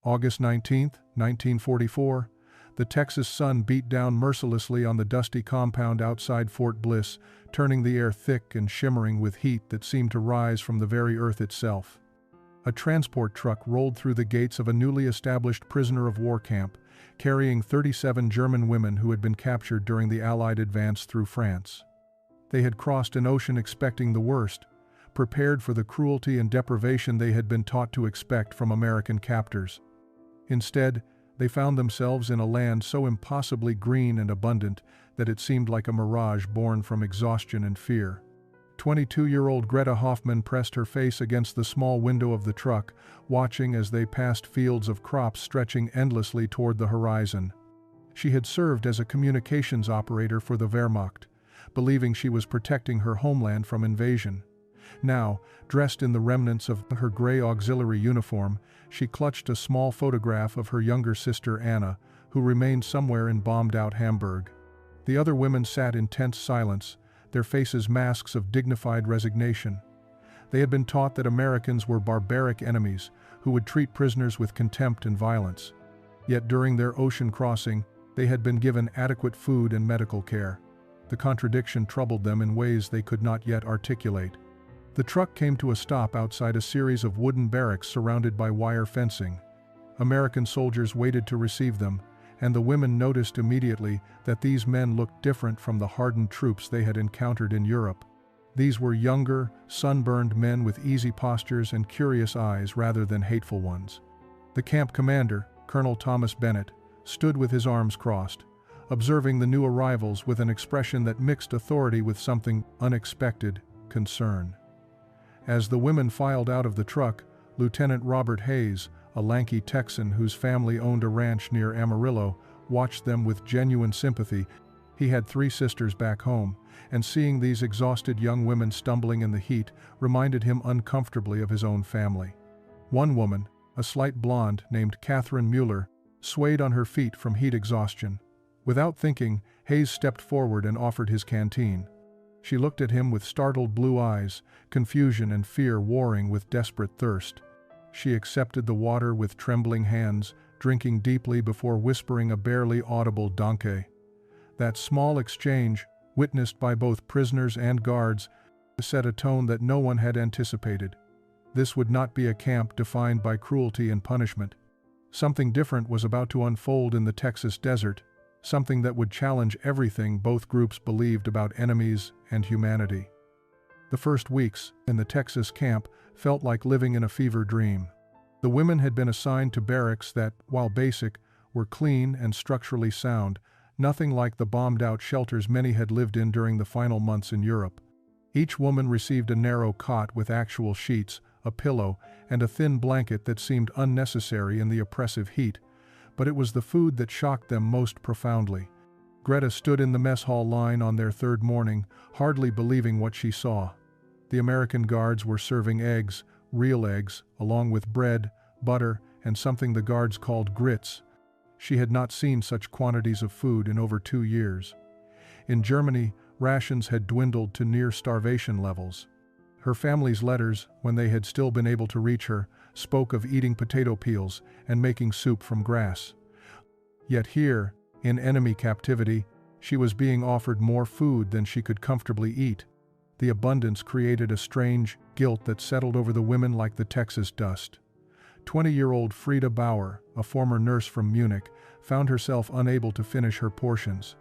August 19, 1944, the Texas sun beat down mercilessly on the dusty compound outside Fort Bliss, turning the air thick and shimmering with heat that seemed to rise from the very earth itself. A transport truck rolled through the gates of a newly established prisoner of war camp, carrying 37 German women who had been captured during the Allied advance through France. They had crossed an ocean expecting the worst, prepared for the cruelty and deprivation they had been taught to expect from American captors. Instead, they found themselves in a land so impossibly green and abundant that it seemed like a mirage born from exhaustion and fear. 22-year-old Greta Hoffman pressed her face against the small window of the truck, watching as they passed fields of crops stretching endlessly toward the horizon. She had served as a communications operator for the Wehrmacht, believing she was protecting her homeland from invasion. Now, dressed in the remnants of her gray auxiliary uniform, she clutched a small photograph of her younger sister Anna, who remained somewhere in bombed-out Hamburg. The other women sat in tense silence, their faces masks of dignified resignation. They had been taught that Americans were barbaric enemies who would treat prisoners with contempt and violence. Yet during their ocean crossing, they had been given adequate food and medical care. The contradiction troubled them in ways they could not yet articulate. The truck came to a stop outside a series of wooden barracks surrounded by wire fencing. American soldiers waited to receive them, and the women noticed immediately that these men looked different from the hardened troops they had encountered in Europe. These were younger, sunburned men with easy postures and curious eyes rather than hateful ones. The camp commander, Colonel Thomas Bennett, stood with his arms crossed, observing the new arrivals with an expression that mixed authority with something unexpected, concern. As the women filed out of the truck, Lieutenant Robert Hayes, a lanky Texan whose family owned a ranch near Amarillo, watched them with genuine sympathy. He had 3 sisters back home, and seeing these exhausted young women stumbling in the heat reminded him uncomfortably of his own family. One woman, a slight blonde named Catherine Mueller, swayed on her feet from heat exhaustion. Without thinking, Hayes stepped forward and offered his canteen. She looked at him with startled blue eyes, confusion and fear warring with desperate thirst. She accepted the water with trembling hands, drinking deeply before whispering a barely audible "Danke." That small exchange, witnessed by both prisoners and guards, set a tone that no one had anticipated. This would not be a camp defined by cruelty and punishment. Something different was about to unfold in the Texas desert, something that would challenge everything both groups believed about enemies and humanity. The first weeks in the Texas camp felt like living in a fever dream. The women had been assigned to barracks that, while basic, were clean and structurally sound, nothing like the bombed-out shelters many had lived in during the final months in Europe. Each woman received a narrow cot with actual sheets, a pillow, and a thin blanket that seemed unnecessary in the oppressive heat, but it was the food that shocked them most profoundly. Greta stood in the mess hall line on their 3rd morning, hardly believing what she saw. The American guards were serving eggs, real eggs, along with bread, butter, and something the guards called grits. She had not seen such quantities of food in over 2 years. In Germany, rations had dwindled to near starvation levels. Her family's letters, when they had still been able to reach her, spoke of eating potato peels and making soup from grass. Yet here, in enemy captivity, she was being offered more food than she could comfortably eat. The abundance created a strange guilt that settled over the women like the Texas dust. 20-year-old Frieda Bauer, a former nurse from Munich, found herself unable to finish her portions.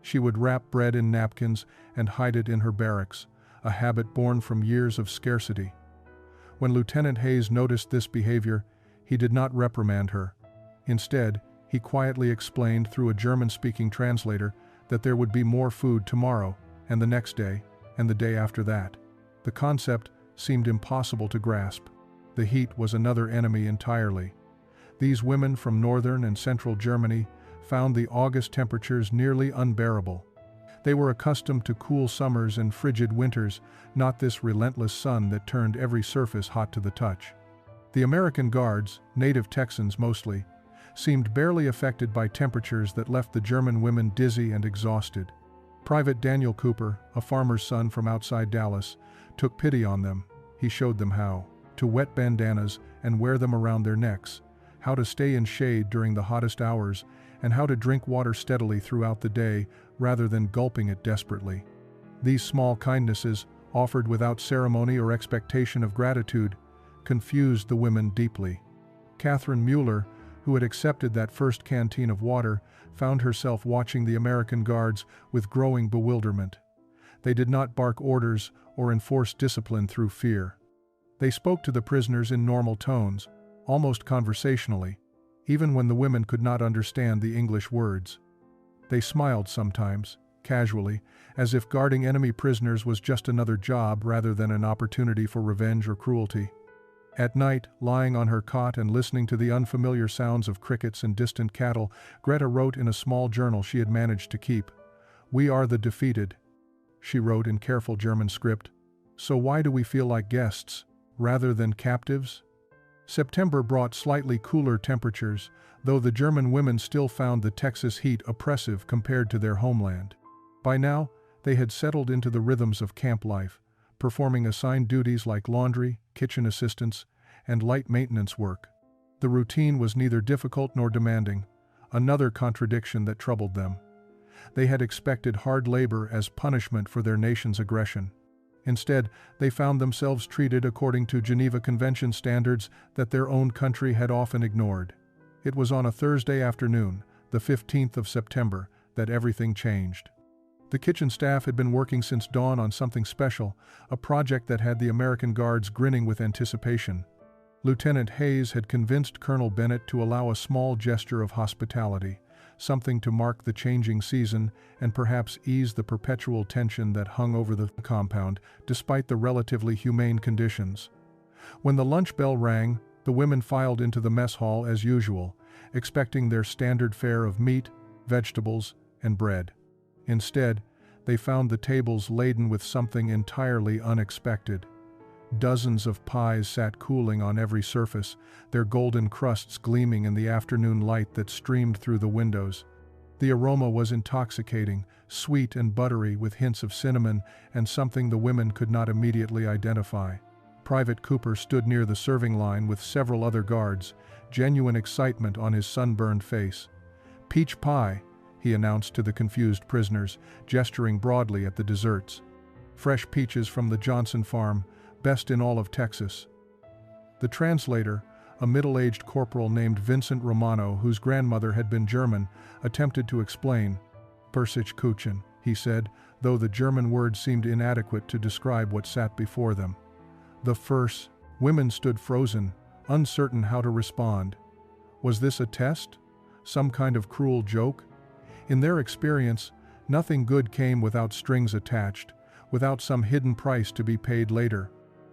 She would wrap bread in napkins and hide it in her barracks, a habit born from years of scarcity. When Lieutenant Hayes noticed this behavior, he did not reprimand her. Instead, he quietly explained through a German-speaking translator that there would be more food tomorrow, and the next day, and the day after that. The concept seemed impossible to grasp. The heat was another enemy entirely. These women from northern and central Germany found the August temperatures nearly unbearable. They were accustomed to cool summers and frigid winters, not this relentless sun that turned every surface hot to the touch. The American guards, native Texans mostly, seemed barely affected by temperatures that left the German women dizzy and exhausted. Private Daniel Cooper, a farmer's son from outside Dallas, took pity on them. He showed them how to wet bandanas and wear them around their necks, how to stay in shade during the hottest hours, and how to drink water steadily throughout the day rather than gulping it desperately. These small kindnesses, offered without ceremony or expectation of gratitude, confused the women deeply. Catherine Mueller, who had accepted that first canteen of water, found herself watching the American guards with growing bewilderment. They did not bark orders or enforce discipline through fear. They spoke to the prisoners in normal tones, almost conversationally, even when the women could not understand the English words. They smiled sometimes, casually, as if guarding enemy prisoners was just another job rather than an opportunity for revenge or cruelty. At night, lying on her cot and listening to the unfamiliar sounds of crickets and distant cattle, Greta wrote in a small journal she had managed to keep. "We are the defeated," she wrote in careful German script. "So why do we feel like guests, rather than captives?" September brought slightly cooler temperatures, though the German women still found the Texas heat oppressive compared to their homeland. By now, they had settled into the rhythms of camp life, performing assigned duties like laundry, kitchen assistance, and light maintenance work. The routine was neither difficult nor demanding, another contradiction that troubled them. They had expected hard labor as punishment for their nation's aggression. Instead, they found themselves treated according to Geneva Convention standards that their own country had often ignored. It was on a Thursday afternoon, the 15th of September, that everything changed. The kitchen staff had been working since dawn on something special, a project that had the American guards grinning with anticipation. Lieutenant Hayes had convinced Colonel Bennett to allow a small gesture of hospitality, something to mark the changing season and perhaps ease the perpetual tension that hung over the compound, despite the relatively humane conditions. When the lunch bell rang, the women filed into the mess hall as usual, expecting their standard fare of meat, vegetables, and bread. Instead, they found the tables laden with something entirely unexpected. Dozens of pies sat cooling on every surface, their golden crusts gleaming in the afternoon light that streamed through the windows. The aroma was intoxicating, sweet and buttery with hints of cinnamon and something the women could not immediately identify. Private Cooper stood near the serving line with several other guards, genuine excitement on his sunburned face. "Peach pie," he announced to the confused prisoners, gesturing broadly at the desserts. "Fresh peaches from the Johnson farm, best in all of Texas." The translator, a middle-aged corporal named Vincent Romano, whose grandmother had been German, attempted to explain. "Persich Kuchen," he said, though the German word seemed inadequate to describe what sat before them. The first women stood frozen, uncertain how to respond. Was this a test? Some kind of cruel joke? In their experience, nothing good came without strings attached, without some hidden price to be paid later.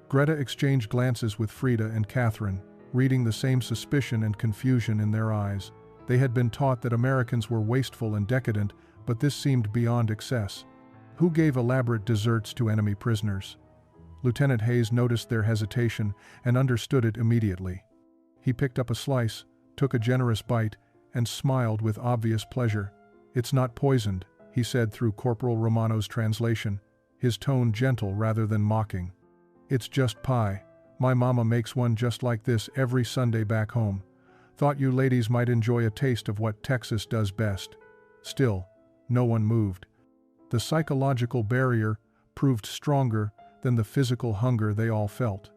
Greta exchanged glances with Frida and Catherine, reading the same suspicion and confusion in their eyes. They had been taught that Americans were wasteful and decadent, but this seemed beyond excess. Who gave elaborate desserts to enemy prisoners? Lieutenant Hayes noticed their hesitation and understood it immediately. He picked up a slice, took a generous bite, and smiled with obvious pleasure. "It's not poisoned," he said through Corporal Romano's translation, his tone gentle rather than mocking. "It's just pie. My mama makes one just like this every Sunday back home. Thought you ladies might enjoy a taste of what Texas does best." Still, no one moved. The psychological barrier proved stronger than the physical hunger they all felt.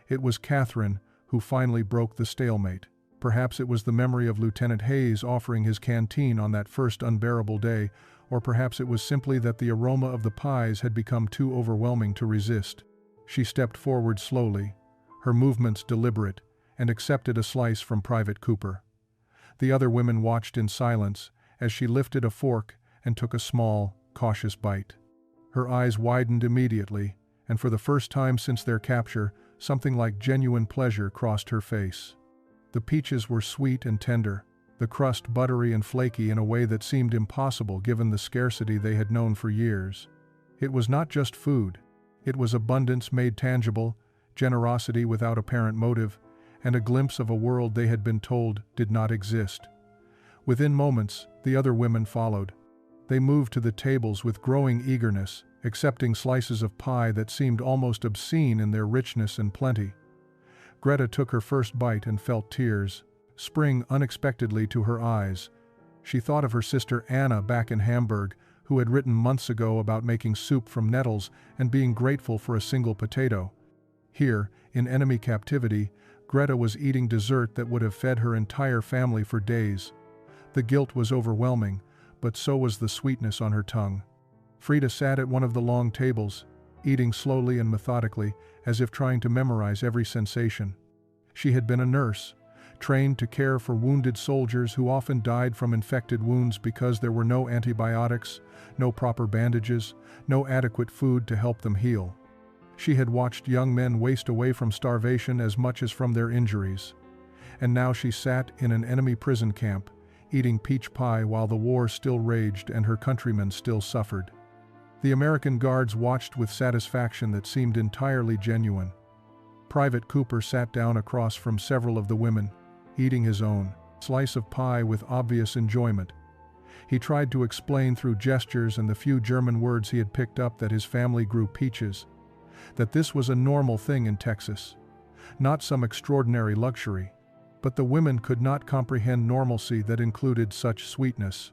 It was Catherine who finally broke the stalemate. Perhaps it was the memory of Lieutenant Hayes offering his canteen on that first unbearable day, or perhaps it was simply that the aroma of the pies had become too overwhelming to resist. She stepped forward slowly, her movements deliberate, and accepted a slice from Private Cooper. The other women watched in silence as she lifted a fork and took a small, cautious bite. Her eyes widened immediately, and for the first time since their capture, something like genuine pleasure crossed her face. The peaches were sweet and tender, the crust buttery and flaky in a way that seemed impossible given the scarcity they had known for years. It was not just food. It was abundance made tangible, generosity without apparent motive, and a glimpse of a world they had been told did not exist. Within moments, the other women followed. They moved to the tables with growing eagerness, accepting slices of pie that seemed almost obscene in their richness and plenty. Greta took her first bite and felt tears, spring unexpectedly to her eyes. She thought of her sister Anna back in Hamburg, who had written months ago about making soup from nettles and being grateful for a single potato. Here, in enemy captivity, Greta was eating dessert that would have fed her entire family for days. The guilt was overwhelming, but so was the sweetness on her tongue. Frida sat at one of the long tables, eating slowly and methodically, as if trying to memorize every sensation. She had been a nurse, trained to care for wounded soldiers who often died from infected wounds because there were no antibiotics, no proper bandages, no adequate food to help them heal. She had watched young men waste away from starvation as much as from their injuries. And now she sat in an enemy prison camp, eating peach pie while the war still raged and her countrymen still suffered. The American guards watched with satisfaction that seemed entirely genuine. Private Cooper sat down across from several of the women, eating his own slice of pie with obvious enjoyment. He tried to explain through gestures and the few German words he had picked up that his family grew peaches, that this was a normal thing in Texas, not some extraordinary luxury. But the women could not comprehend normalcy that included such sweetness.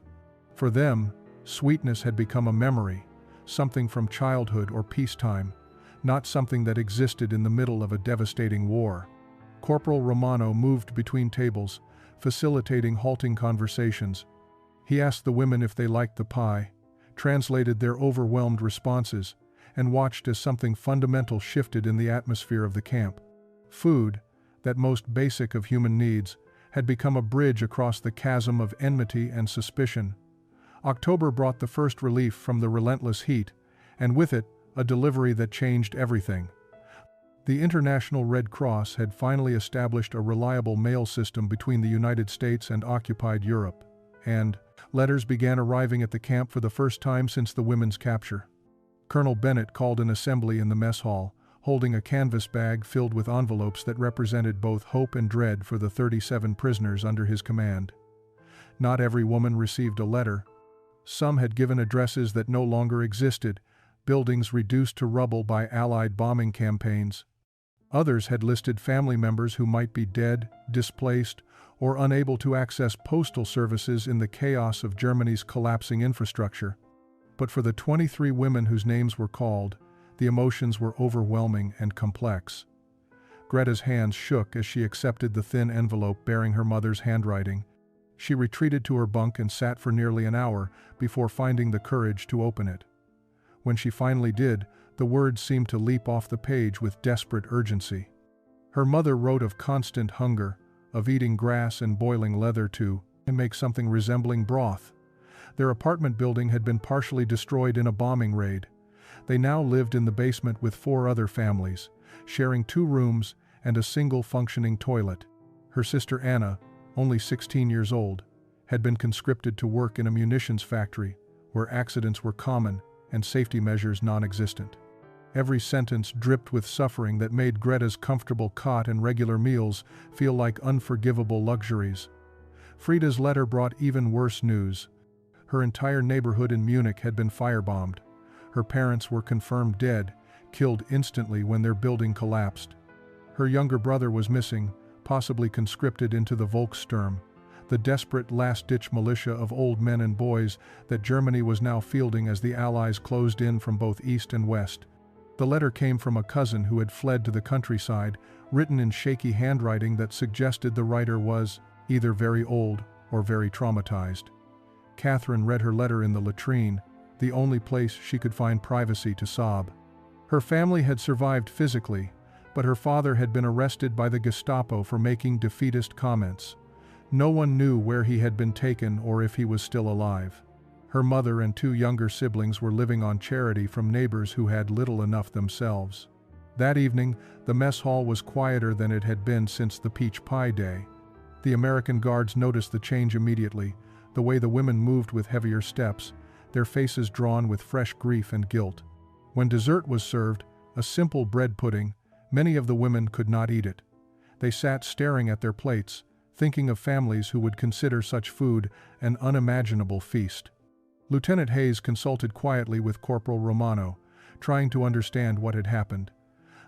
For them, sweetness had become a memory, something from childhood or peacetime, not something that existed in the middle of a devastating war. Corporal Romano moved between tables, facilitating halting conversations. He asked the women if they liked the pie, translated their overwhelmed responses, and watched as something fundamental shifted in the atmosphere of the camp. Food, that most basic of human needs, had become a bridge across the chasm of enmity and suspicion. October brought the first relief from the relentless heat, and with it, a delivery that changed everything. The International Red Cross had finally established a reliable mail system between the United States and occupied Europe, and letters began arriving at the camp for the first time since the women's capture. Colonel Bennett called an assembly in the mess hall, holding a canvas bag filled with envelopes that represented both hope and dread for the 37 prisoners under his command. Not every woman received a letter. Some had given addresses that no longer existed, buildings reduced to rubble by Allied bombing campaigns. Others had listed family members who might be dead, displaced, or unable to access postal services in the chaos of Germany's collapsing infrastructure. But for the 23 women whose names were called, the emotions were overwhelming and complex. Greta's hands shook as she accepted the thin envelope bearing her mother's handwriting. She retreated to her bunk and sat for nearly an hour before finding the courage to open it. When she finally did, the words seemed to leap off the page with desperate urgency. Her mother wrote of constant hunger, of eating grass and boiling leather to make something resembling broth. Their apartment building had been partially destroyed in a bombing raid. They now lived in the basement with 4 other families, sharing 2 rooms and a single functioning toilet. Her sister Anna, only 16 years old, had been conscripted to work in a munitions factory where accidents were common and safety measures non-existent. Every sentence dripped with suffering that made Greta's comfortable cot and regular meals feel like unforgivable luxuries. Frida's letter brought even worse news. Her entire neighborhood in Munich had been firebombed. Her parents were confirmed dead, killed instantly when their building collapsed. Her younger brother was missing, possibly conscripted into the Volkssturm, the desperate last-ditch militia of old men and boys that Germany was now fielding as the Allies closed in from both east and west. The letter came from a cousin who had fled to the countryside, written in shaky handwriting that suggested the writer was either very old or very traumatized. Catherine read her letter in the latrine, the only place she could find privacy to sob. Her family had survived physically, but her father had been arrested by the Gestapo for making defeatist comments. No one knew where he had been taken or if he was still alive. Her mother and 2 younger siblings were living on charity from neighbors who had little enough themselves. That evening, the mess hall was quieter than it had been since the peach pie day. The American guards noticed the change immediately, the way the women moved with heavier steps, their faces drawn with fresh grief and guilt. When dessert was served, a simple bread pudding, many of the women could not eat it. They sat staring at their plates, thinking of families who would consider such food an unimaginable feast. Lieutenant Hayes consulted quietly with Corporal Romano, trying to understand what had happened.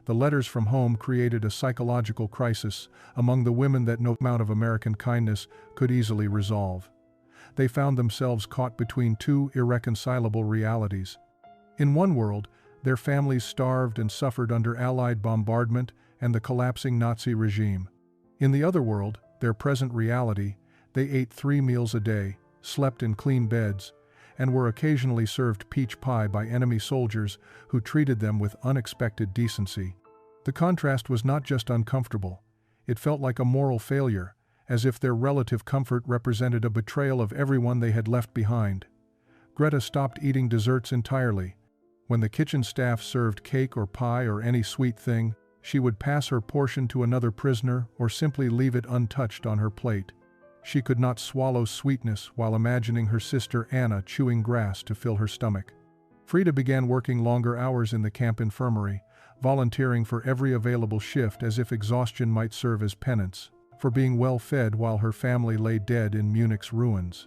The letters from home created a psychological crisis among the women that no amount of American kindness could easily resolve. They found themselves caught between two irreconcilable realities. In one world, their families starved and suffered under Allied bombardment and the collapsing Nazi regime. In the other world, their present reality, they ate 3 meals a day, slept in clean beds, and were occasionally served peach pie by enemy soldiers who treated them with unexpected decency. The contrast was not just uncomfortable, it felt like a moral failure, as if their relative comfort represented a betrayal of everyone they had left behind. Greta stopped eating desserts entirely. When the kitchen staff served cake or pie or any sweet thing, she would pass her portion to another prisoner or simply leave it untouched on her plate. She could not swallow sweetness while imagining her sister Anna chewing grass to fill her stomach. Frida began working longer hours in the camp infirmary, volunteering for every available shift as if exhaustion might serve as penance for being well fed while her family lay dead in Munich's ruins.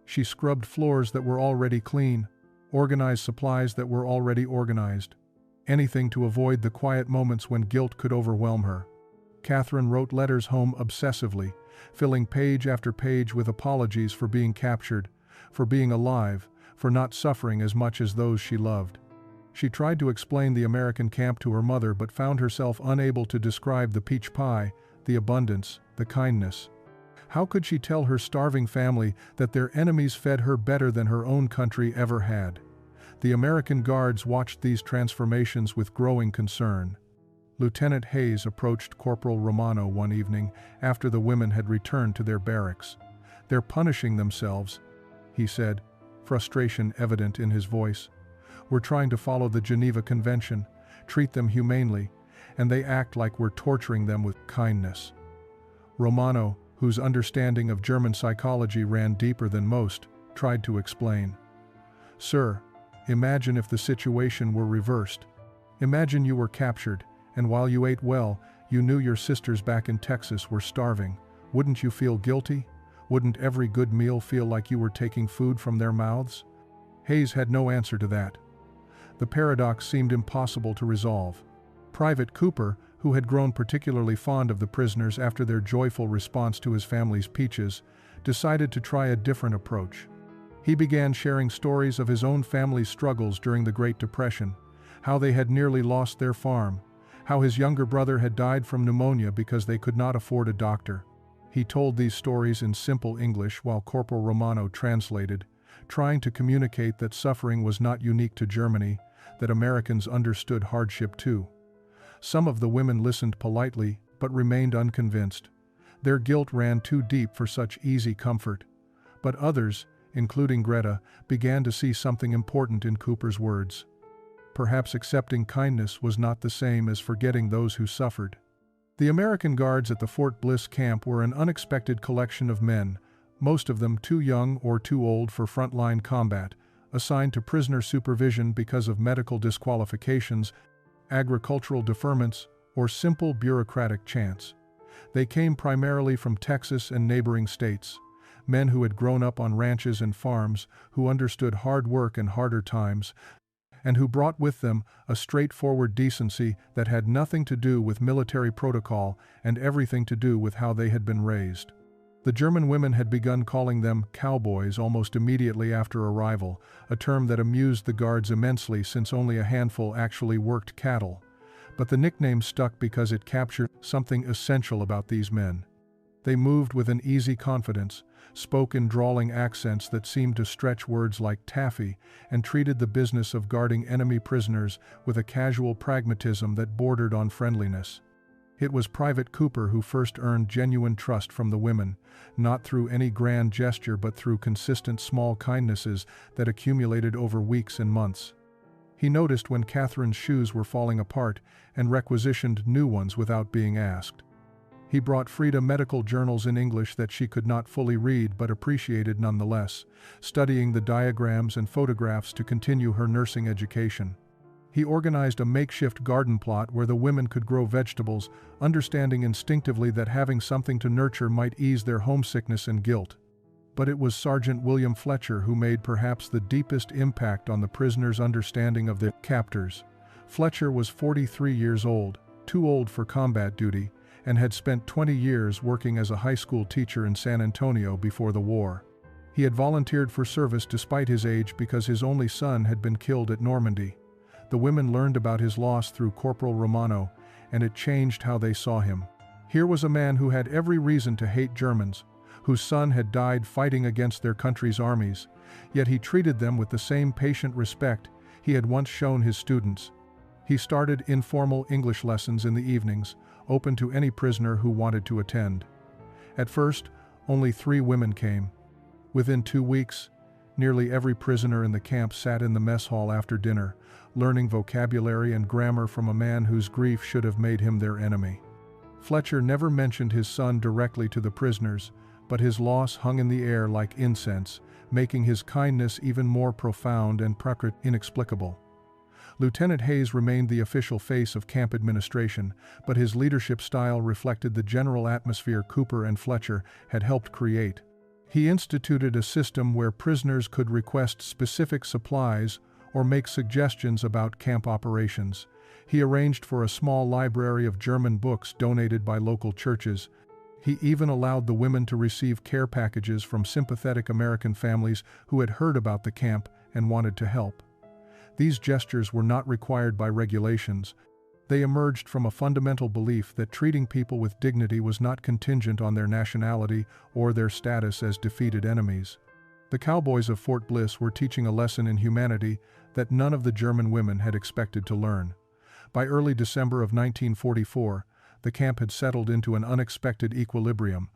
She scrubbed floors that were already clean, organized supplies that were already organized, anything to avoid the quiet moments when guilt could overwhelm her. Catherine wrote letters home obsessively, filling page after page with apologies for being captured, for being alive, for not suffering as much as those she loved. She tried to explain the American camp to her mother but found herself unable to describe the peach pie, the abundance, the kindness. How could she tell her starving family that their enemies fed her better than her own country ever had? The American guards watched these transformations with growing concern. Lieutenant Hayes approached Corporal Romano one evening after the women had returned to their barracks. "They're punishing themselves," he said, frustration evident in his voice. "We're trying to follow the Geneva Convention, treat them humanely, and they act like we're torturing them with kindness." Romano, whose understanding of German psychology ran deeper than most, tried to explain. "Sir, imagine if the situation were reversed. Imagine you were captured, and while you ate well, you knew your sisters back in Texas were starving. Wouldn't you feel guilty? Wouldn't every good meal feel like you were taking food from their mouths?" Hayes had no answer to that. The paradox seemed impossible to resolve. Private Cooper, who had grown particularly fond of the prisoners after their joyful response to his family's peaches, decided to try a different approach. He began sharing stories of his own family's struggles during the Great Depression, how they had nearly lost their farm, how his younger brother had died from pneumonia because they could not afford a doctor. He told these stories in simple English while Corporal Romano translated, trying to communicate that suffering was not unique to Germany, that Americans understood hardship too. Some of the women listened politely, but remained unconvinced. Their guilt ran too deep for such easy comfort. But others, including Greta, began to see something important in Cooper's words. Perhaps accepting kindness was not the same as forgetting those who suffered. The American guards at the Fort Bliss camp were an unexpected collection of men, most of them too young or too old for frontline combat, assigned to prisoner supervision because of medical disqualifications, agricultural deferments, or simple bureaucratic chance. They came primarily from Texas and neighboring states, men who had grown up on ranches and farms, who understood hard work and harder times, and who brought with them a straightforward decency that had nothing to do with military protocol and everything to do with how they had been raised. The German women had begun calling them Cowboys almost immediately after arrival, a term that amused the guards immensely since only a handful actually worked cattle. But the nickname stuck because it captured something essential about these men. They moved with an easy confidence, spoke in drawling accents that seemed to stretch words like taffy, and treated the business of guarding enemy prisoners with a casual pragmatism that bordered on friendliness. It was Private Cooper who first earned genuine trust from the women, not through any grand gesture but through consistent small kindnesses that accumulated over weeks and months. He noticed when Catherine's shoes were falling apart and requisitioned new ones without being asked. He brought Frida medical journals in English that she could not fully read but appreciated nonetheless, studying the diagrams and photographs to continue her nursing education. He organized a makeshift garden plot where the women could grow vegetables, understanding instinctively that having something to nurture might ease their homesickness and guilt. But it was Sergeant William Fletcher who made perhaps the deepest impact on the prisoners' understanding of their captors. Fletcher was 43 years old, too old for combat duty, and had spent 20 years working as a high school teacher in San Antonio before the war. He had volunteered for service despite his age because his only son had been killed at Normandy. The women learned about his loss through Corporal Romano, and it changed how they saw him. Here was a man who had every reason to hate Germans, whose son had died fighting against their country's armies, yet he treated them with the same patient respect he had once shown his students. He started informal English lessons in the evenings, open to any prisoner who wanted to attend. At first, only 3 women came. Within 2 weeks, nearly every prisoner in the camp sat in the mess hall after dinner, learning vocabulary and grammar from a man whose grief should have made him their enemy. Fletcher never mentioned his son directly to the prisoners, but his loss hung in the air like incense, making his kindness even more profound and inexplicable. Lieutenant Hayes remained the official face of camp administration, but his leadership style reflected the general atmosphere Cooper and Fletcher had helped create. He instituted a system where prisoners could request specific supplies or make suggestions about camp operations. He arranged for a small library of German books donated by local churches. He even allowed the women to receive care packages from sympathetic American families who had heard about the camp and wanted to help. These gestures were not required by regulations. They emerged from a fundamental belief that treating people with dignity was not contingent on their nationality or their status as defeated enemies. The Cowboys of Fort Bliss were teaching a lesson in humanity that none of the German women had expected to learn. By early December of 1944, the camp had settled into an unexpected equilibrium.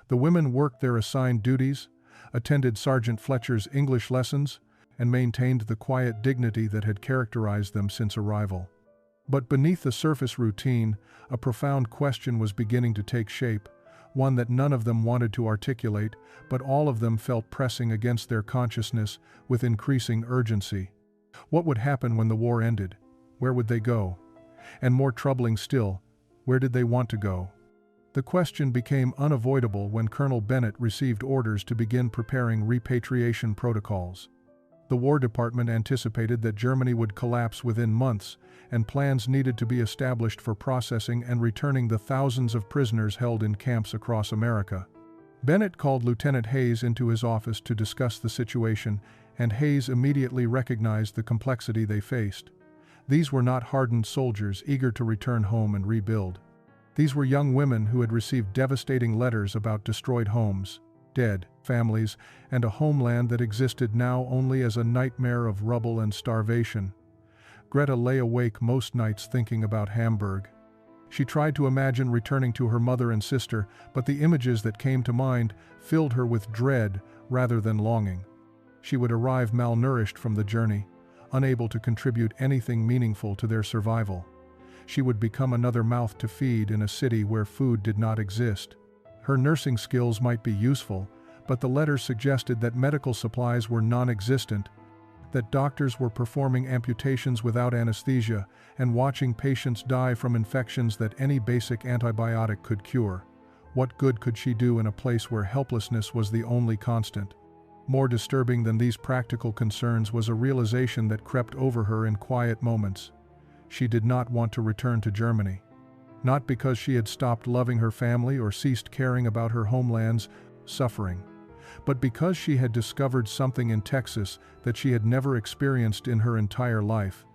The women worked their assigned duties, attended Sergeant Fletcher's English lessons, and maintained the quiet dignity that had characterized them since arrival. But beneath the surface routine, a profound question was beginning to take shape, one that none of them wanted to articulate, but all of them felt pressing against their consciousness with increasing urgency. What would happen when the war ended? Where would they go? And more troubling still, where did they want to go? The question became unavoidable when Colonel Bennett received orders to begin preparing repatriation protocols. The War Department anticipated that Germany would collapse within months, and plans needed to be established for processing and returning the thousands of prisoners held in camps across America. Bennett called Lieutenant Hayes into his office to discuss the situation, and Hayes immediately recognized the complexity they faced. These were not hardened soldiers eager to return home and rebuild. These were young women who had received devastating letters about destroyed homes, dead families, and a homeland that existed now only as a nightmare of rubble and starvation. Greta lay awake most nights thinking about Hamburg. She tried to imagine returning to her mother and sister, but the images that came to mind filled her with dread rather than longing. She would arrive malnourished from the journey, unable to contribute anything meaningful to their survival. She would become another mouth to feed in a city where food did not exist. Her nursing skills might be useful, but the letters suggested that medical supplies were non-existent, that doctors were performing amputations without anesthesia and watching patients die from infections that any basic antibiotic could cure. What good could she do in a place where helplessness was the only constant? More disturbing than these practical concerns was a realization that crept over her in quiet moments. She did not want to return to Germany. Not because she had stopped loving her family or ceased caring about her homeland's suffering, but because she had discovered something in Texas that she had never experienced in her entire life.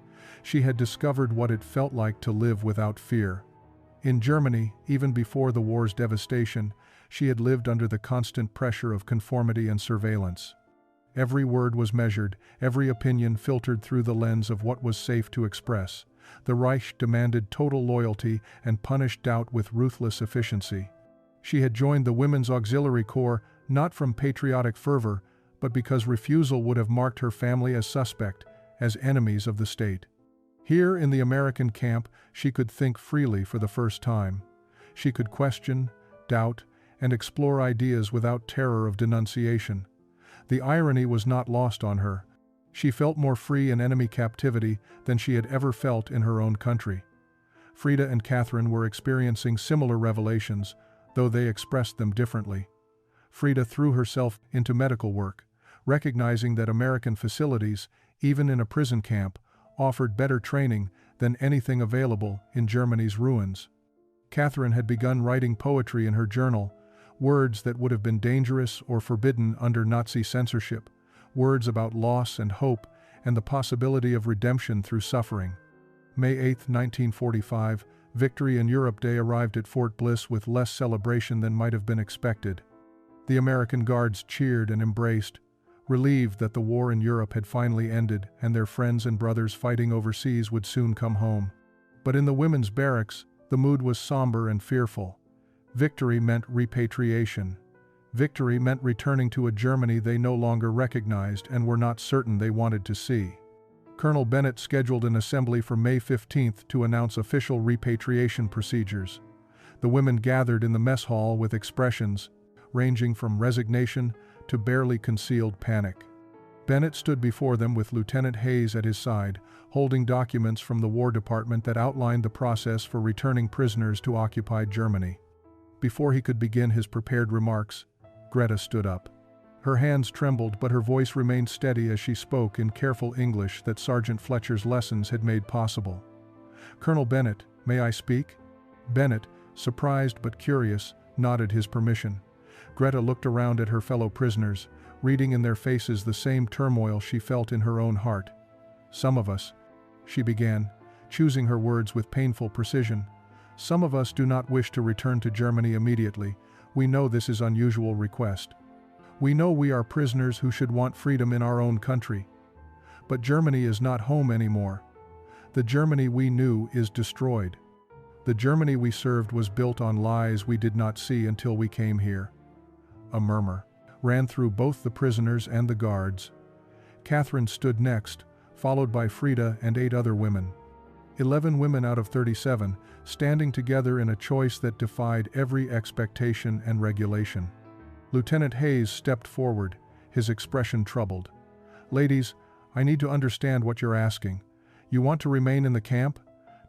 She had discovered what it felt like to live without fear. In Germany, even before the war's devastation, she had lived under the constant pressure of conformity and surveillance. Every word was measured, every opinion filtered through the lens of what was safe to express. The Reich demanded total loyalty and punished doubt with ruthless efficiency. She had joined the Women's Auxiliary Corps not from patriotic fervor, but because refusal would have marked her family as suspect, as enemies of the state. Here in the American camp, she could think freely for the first time. She could question, doubt, and explore ideas without terror of denunciation. The irony was not lost on her. She felt more free in enemy captivity than she had ever felt in her own country. Frida and Catherine were experiencing similar revelations, though they expressed them differently. Frida threw herself into medical work, recognizing that American facilities, even in a prison camp, offered better training than anything available in Germany's ruins. Catherine had begun writing poetry in her journal, words that would have been dangerous or forbidden under Nazi censorship, words about loss and hope and the possibility of redemption through suffering. May 8, 1945, Victory in Europe Day arrived at Fort Bliss with less celebration than might have been expected. The American Guards cheered and embraced, relieved that the war in Europe had finally ended and their friends and brothers fighting overseas would soon come home. But in the women's barracks, the mood was somber and fearful. Victory meant repatriation. Victory meant returning to a Germany they no longer recognized and were not certain they wanted to see. Colonel Bennett scheduled an assembly for May 15 to announce official repatriation procedures. The women gathered in the mess hall with expressions ranging from resignation to barely concealed panic. Bennett stood before them with Lieutenant Hayes at his side, holding documents from the War Department that outlined the process for returning prisoners to occupied Germany. Before he could begin his prepared remarks, Greta stood up. Her hands trembled, but her voice remained steady as she spoke in careful English that Sergeant Fletcher's lessons had made possible. "Colonel Bennett, may I speak?" Bennett, surprised but curious, nodded his permission. Greta looked around at her fellow prisoners, reading in their faces the same turmoil she felt in her own heart. "Some of us," she began, choosing her words with painful precision, "some of us do not wish to return to Germany immediately. We know this is an unusual request. We know we are prisoners who should want freedom in our own country. But Germany is not home anymore. The Germany we knew is destroyed. The Germany we served was built on lies we did not see until we came here." A murmur ran through both the prisoners and the guards. Catherine stood next, followed by Frida and 8 other women. 11 women out of 37, standing together in a choice that defied every expectation and regulation. Lieutenant Hayes stepped forward, his expression troubled. "Ladies, I need to understand what you're asking. You want to remain in the camp?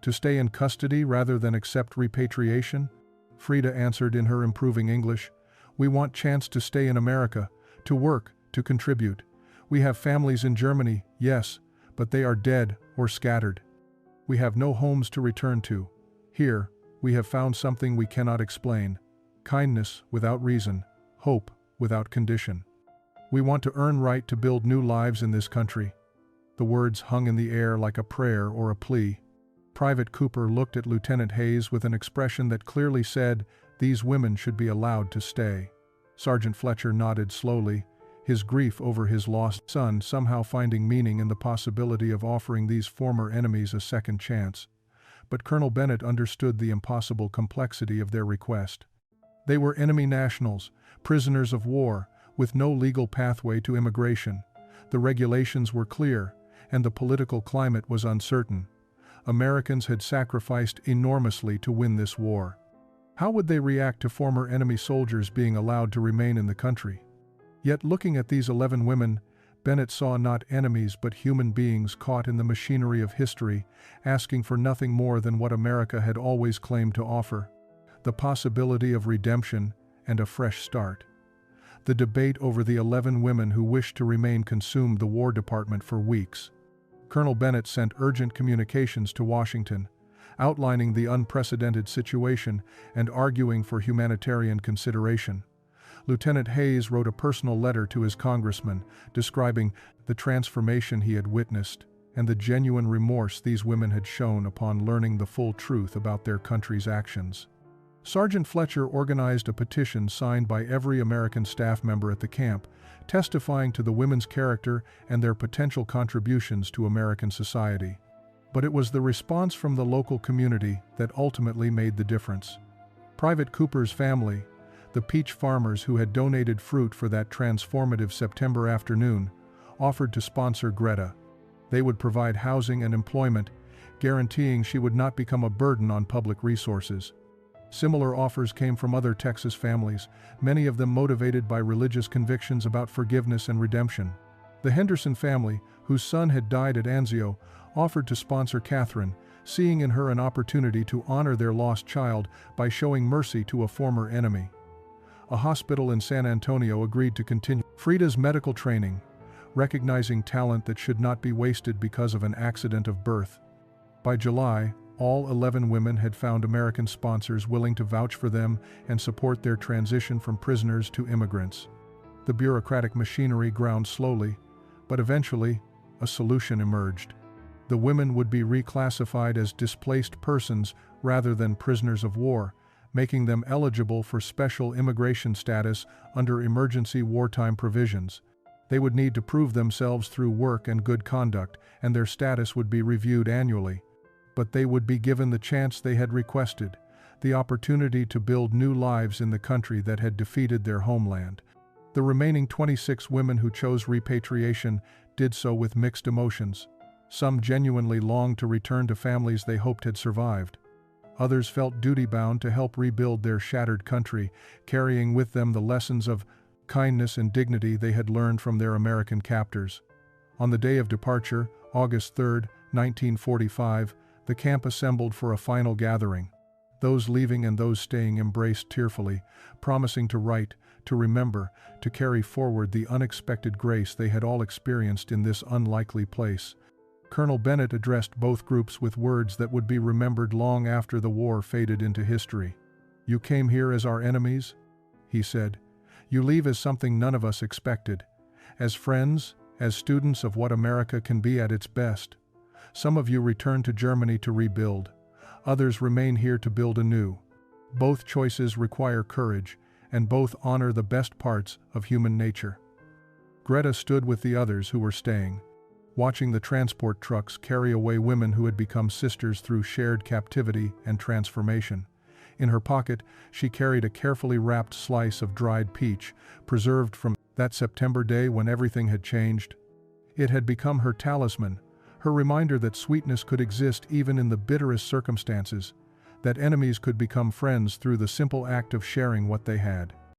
To stay in custody rather than accept repatriation?" Frida answered in her improving English. "We want chance to stay in America, to work, to contribute. We have families in Germany, yes, but they are dead or scattered. We have no homes to return to. Here, we have found something we cannot explain. Kindness without reason, hope without condition. We want to earn right to build new lives in this country." The words hung in the air like a prayer or a plea. Private Cooper looked at Lieutenant Hayes with an expression that clearly said, these women should be allowed to stay. Sergeant Fletcher nodded slowly, his grief over his lost son somehow finding meaning in the possibility of offering these former enemies a second chance. But Colonel Bennett understood the impossible complexity of their request. They were enemy nationals, prisoners of war, with no legal pathway to immigration. The regulations were clear, and the political climate was uncertain. Americans had sacrificed enormously to win this war. How would they react to former enemy soldiers being allowed to remain in the country? Yet looking at these 11 women, Bennett saw not enemies but human beings caught in the machinery of history, asking for nothing more than what America had always claimed to offer: the possibility of redemption and a fresh start. The debate over the 11 women who wished to remain consumed the War Department for weeks. Colonel Bennett sent urgent communications to Washington, outlining the unprecedented situation and arguing for humanitarian consideration. Lieutenant Hayes wrote a personal letter to his congressman, describing the transformation he had witnessed and the genuine remorse these women had shown upon learning the full truth about their country's actions. Sergeant Fletcher organized a petition signed by every American staff member at the camp, testifying to the women's character and their potential contributions to American society. But it was the response from the local community that ultimately made the difference. Private Cooper's family, the peach farmers who had donated fruit for that transformative September afternoon, offered to sponsor Greta. They would provide housing and employment, guaranteeing she would not become a burden on public resources. Similar offers came from other Texas families, many of them motivated by religious convictions about forgiveness and redemption. The Henderson family, whose son had died at Anzio, offered to sponsor Catherine, seeing in her an opportunity to honor their lost child by showing mercy to a former enemy. A hospital in San Antonio agreed to continue Frida's medical training, recognizing talent that should not be wasted because of an accident of birth. By July, all 11 women had found American sponsors willing to vouch for them and support their transition from prisoners to immigrants. The bureaucratic machinery ground slowly, but eventually, a solution emerged. The women would be reclassified as displaced persons rather than prisoners of war, making them eligible for special immigration status under emergency wartime provisions. They would need to prove themselves through work and good conduct, and their status would be reviewed annually. But they would be given the chance they had requested, the opportunity to build new lives in the country that had defeated their homeland. The remaining 26 women who chose repatriation did so with mixed emotions. Some genuinely longed to return to families they hoped had survived. Others felt duty-bound to help rebuild their shattered country, carrying with them the lessons of kindness and dignity they had learned from their American captors. On the day of departure, August 3, 1945, the camp assembled for a final gathering. Those leaving and those staying embraced tearfully, promising to write, to remember, to carry forward the unexpected grace they had all experienced in this unlikely place. Colonel Bennett addressed both groups with words that would be remembered long after the war faded into history. "You came here as our enemies," he said. "You leave as something none of us expected. As friends, as students of what America can be at its best. Some of you return to Germany to rebuild. Others remain here to build anew. Both choices require courage, and both honor the best parts of human nature." Greta stood with the others who were staying, watching the transport trucks carry away women who had become sisters through shared captivity and transformation. In her pocket, she carried a carefully wrapped slice of dried peach, preserved from that September day when everything had changed. It had become her talisman, her reminder that sweetness could exist even in the bitterest circumstances, that enemies could become friends through the simple act of sharing what they had.